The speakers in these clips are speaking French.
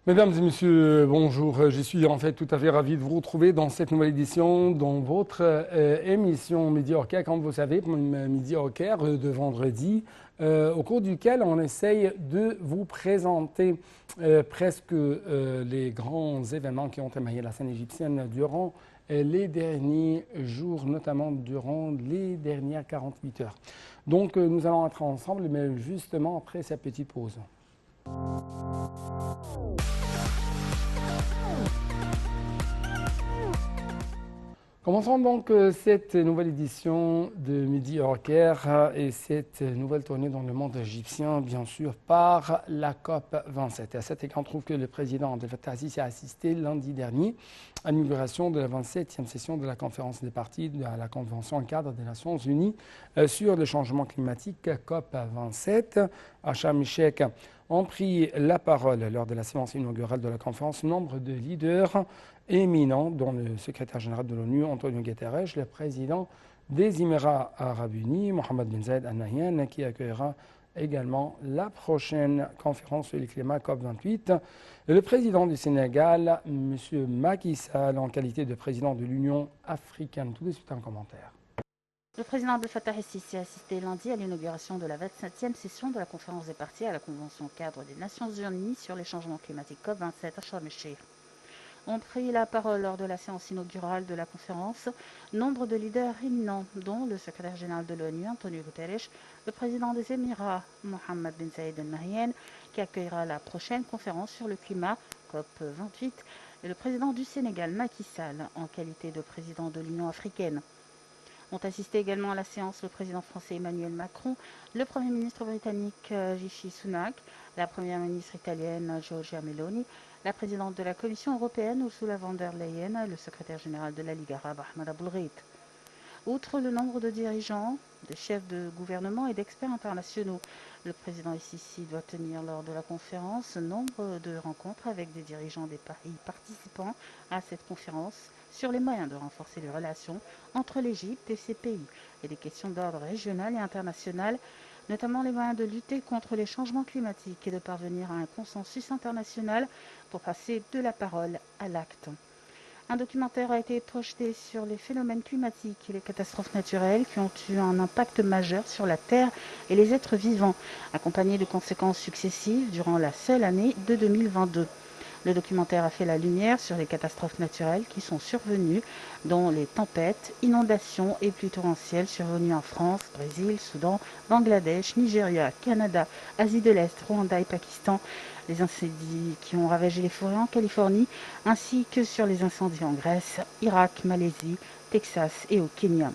Mesdames et messieurs, bonjour. Je suis en fait tout à fait ravi de vous retrouver dans cette nouvelle édition, dans votre émission Midi Hockey, comme vous savez, Midi Hockey de vendredi, au cours duquel on essaye de vous présenter presque les grands événements qui ont émaillé la scène égyptienne durant les derniers jours, notamment durant les dernières 48 heures. Donc nous allons entrer ensemble, mais justement après cette petite pause. Commençons donc cette nouvelle édition de Midi Hockey et cette nouvelle tournée dans le monde égyptien, bien sûr, par la COP 27. Et à cet égard, on trouve que le président Abdel Fattah al-Sisi a assisté lundi dernier à l'inauguration de la 27e session de la conférence des parties de la Convention cadre des Nations Unies sur le changement climatique COP 27 à Sharm el-Sheikh. Ont pris la parole lors de la séance inaugurale de la conférence nombre de leaders éminents, dont le secrétaire général de l'ONU, Antonio Guterres, le président des Émirats arabes unis, Mohamed Ben Zayed Al Nahyan, qui accueillera également la prochaine conférence sur le climat COP28. Le président du Sénégal, M. Macky Sall, en qualité de président de l'Union africaine. Tout de suite un commentaire. Le président Abdel Fattah el-Sisi a assisté lundi à l'inauguration de la 27e session de la conférence des parties à la Convention cadre des Nations Unies sur les changements climatiques COP27 à Sharm el-Sheikh. Ont pris la parole lors de la séance inaugurale de la conférence nombre de leaders éminents, dont le secrétaire général de l'ONU, Antonio Guterres, le président des Émirats, Mohamed Ben Zayed Al Nahyan, qui accueillera la prochaine conférence sur le climat, COP28, et le président du Sénégal, Macky Sall, en qualité de président de l'Union africaine. Ont assisté également à la séance le président français Emmanuel Macron, le Premier ministre britannique Rishi Sunak, la Première ministre italienne Giorgia Meloni, la présidente de la Commission européenne Ursula von der Leyen et le secrétaire général de la Ligue arabe Ahmed Aboulreit. Outre le nombre de dirigeants, de chefs de gouvernement et d'experts internationaux, le président Sisi doit tenir lors de la conférence nombre de rencontres avec des dirigeants des pays participants à cette conférence sur les moyens de renforcer les relations entre l'Égypte et ces pays et des questions d'ordre régional et international, notamment les moyens de lutter contre les changements climatiques et de parvenir à un consensus international pour passer de la parole à l'acte. Un documentaire a été projeté sur les phénomènes climatiques et les catastrophes naturelles qui ont eu un impact majeur sur la Terre et les êtres vivants, accompagné de conséquences successives durant la seule année de 2022. Le documentaire a fait la lumière sur les catastrophes naturelles qui sont survenues, dont les tempêtes, inondations et pluies torrentielles survenues en France, Brésil, Soudan, Bangladesh, Nigeria, Canada, Asie de l'Est, Rwanda et Pakistan, les incendies qui ont ravagé les forêts en Californie, ainsi que sur les incendies en Grèce, Irak, Malaisie, Texas et au Kenya.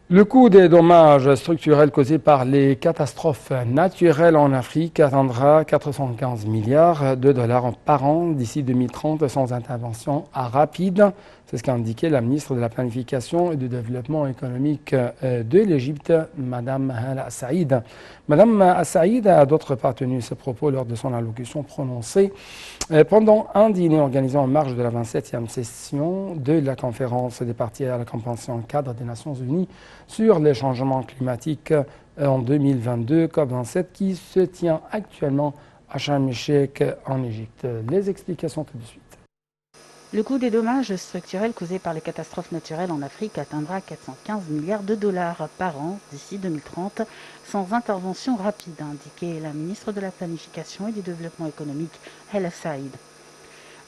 Le coût des dommages structurels causés par les catastrophes naturelles en Afrique atteindra 415 milliards de dollars par an d'ici 2030 sans intervention rapide. C'est ce qu'a indiqué la ministre de la Planification et du Développement économique de l'Égypte, Mme Hala Saïd. Mme Saïd a d'autre part tenu ses propos lors de son allocution prononcée pendant un dîner organisé en marge de la 27e session de la conférence des parties à la Convention cadre des Nations Unies sur les changements climatiques en 2022, COP27, qui se tient actuellement à Sharm el-Sheikh en Égypte. Les explications tout de suite. Le coût des dommages structurels causés par les catastrophes naturelles en Afrique atteindra 415 milliards de dollars par an d'ici 2030, sans intervention rapide, a indiqué la ministre de la Planification et du Développement économique, Hala Saïd.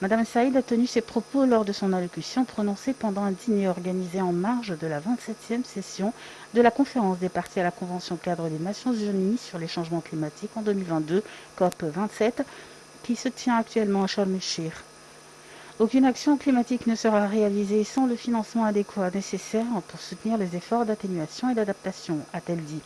Madame Saïd a tenu ses propos lors de son allocution prononcée pendant un dîner organisé en marge de la 27e session de la conférence des parties à la Convention cadre des Nations Unies sur les changements climatiques en 2022, COP27, qui se tient actuellement à Sharm el-Sheikh. Aucune action climatique ne sera réalisée sans le financement adéquat nécessaire pour soutenir les efforts d'atténuation et d'adaptation, a-t-elle dit.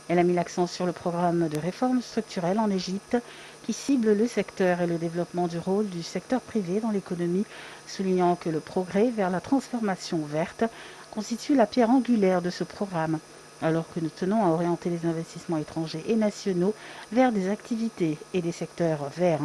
Elle a mis l'accent sur le programme de réforme structurelle en Égypte qui cible le secteur et le développement du rôle du secteur privé dans l'économie, soulignant que le progrès vers la transformation verte constitue la pierre angulaire de ce programme, alors que nous tenons à orienter les investissements étrangers et nationaux vers des activités et des secteurs verts.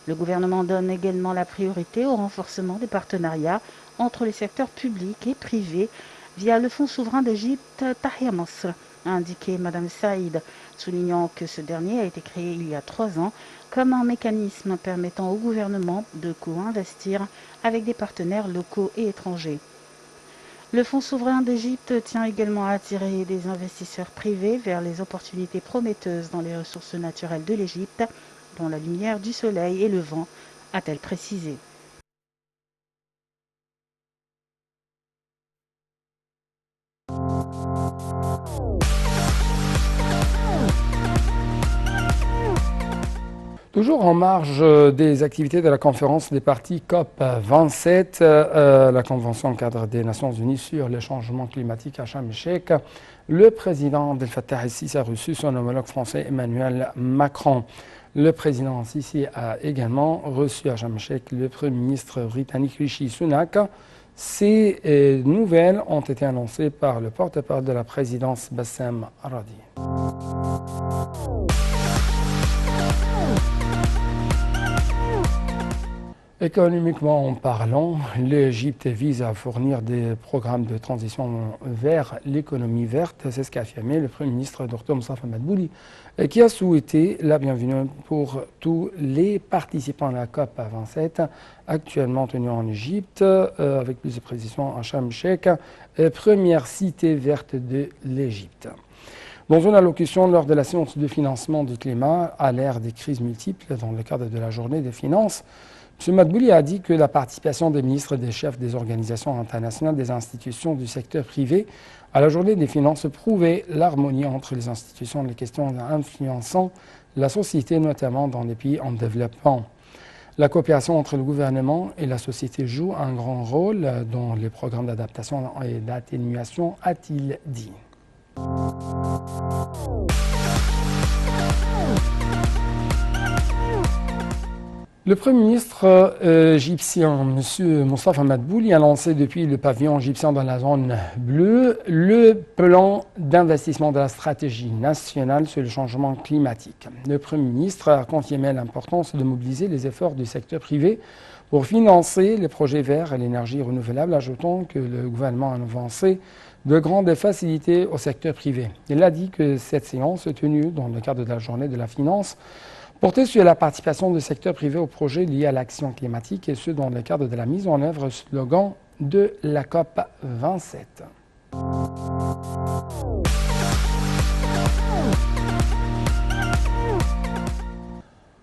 Le gouvernement donne également la priorité au renforcement des partenariats entre les secteurs publics et privés via le Fonds souverain d'Égypte Tahia Masr, a indiqué Mme Saïd, soulignant que ce dernier a été créé il y a 3 ans comme un mécanisme permettant au gouvernement de co-investir avec des partenaires locaux et étrangers. Le Fonds souverain d'Égypte tient également à attirer des investisseurs privés vers les opportunités prometteuses dans les ressources naturelles de l'Égypte, dont la lumière du soleil et le vent, a-t-elle précisé. Toujours en marge des activités de la conférence des parties COP27, la Convention cadre des Nations Unies sur le changement climatique à Sharm el-Sheikh, le président Abdel Fattah el-Sisi a reçu son homologue français Emmanuel Macron. Le président el-Sisi a également reçu à Sharm el-Sheikh le Premier ministre britannique Rishi Sunak. Ces nouvelles ont été annoncées par le porte-parole de la présidence Bassem Aradi. Économiquement parlant, l'Égypte vise à fournir des programmes de transition vers l'économie verte. C'est ce qu'a affirmé le Premier ministre Dr Moustapha Madbouli, qui a souhaité la bienvenue pour tous les participants à la COP27 actuellement tenue en Égypte, avec plus de précision à Sharm el-Sheikh, première cité verte de l'Égypte. Dans une allocution lors de la séance de financement du climat à l'ère des crises multiples dans le cadre de la journée des finances, M. Madbouli a dit que la participation des ministres et des chefs des organisations internationales des institutions du secteur privé à la journée des finances prouvait l'harmonie entre les institutions et les questions influençant la société, notamment dans les pays en développement. La coopération entre le gouvernement et la société joue un grand rôle dans les programmes d'adaptation et d'atténuation, a-t-il dit. Le Premier ministre égyptien, M. Moustapha Madbouli, a lancé depuis le pavillon égyptien dans la zone bleue le plan d'investissement de la stratégie nationale sur le changement climatique. Le Premier ministre a confirmé l'importance de mobiliser les efforts du secteur privé pour financer les projets verts et l'énergie renouvelable, ajoutant que le gouvernement a avancé de grandes facilités au secteur privé. Il a dit que cette séance tenue dans le cadre de la journée de la finance portait sur la participation du secteur privé aux projets liés à l'action climatique et ce dans le cadre de la mise en œuvre slogan de la COP 27.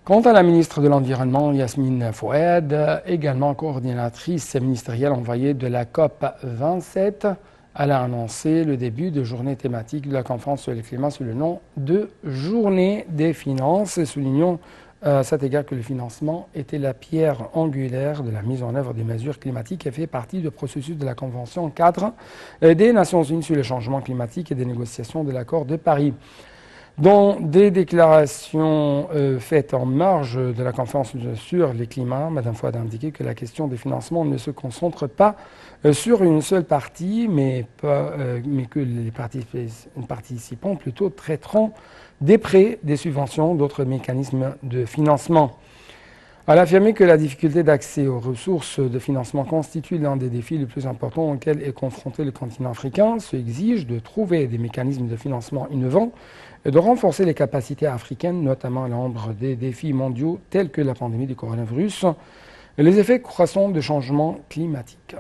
Quant à la ministre de l'Environnement, Yasmine Fouad, également coordinatrice ministérielle envoyée de la COP 27, elle a annoncé le début de journée thématique de la conférence sur le climat sous le nom de Journée des finances, soulignant à cet égard que le financement était la pierre angulaire de la mise en œuvre des mesures climatiques et fait partie du processus de la Convention cadre des Nations Unies sur le changement climatique et des négociations de l'accord de Paris. Dans des déclarations faites en marge de la conférence sur le climat, Mme Fouad a indiqué que la question des financements ne se concentre pas sur une seule partie, mais que les participants plutôt traiteront des prêts, des subventions, d'autres mécanismes de financement. Elle a affirmé que la difficulté d'accès aux ressources de financement constitue l'un des défis les plus importants auxquels est confronté le continent africain. Ce exige de trouver des mécanismes de financement innovants et de renforcer les capacités africaines, notamment à l'ombre des défis mondiaux tels que la pandémie du coronavirus et les effets croissants du changement climatique.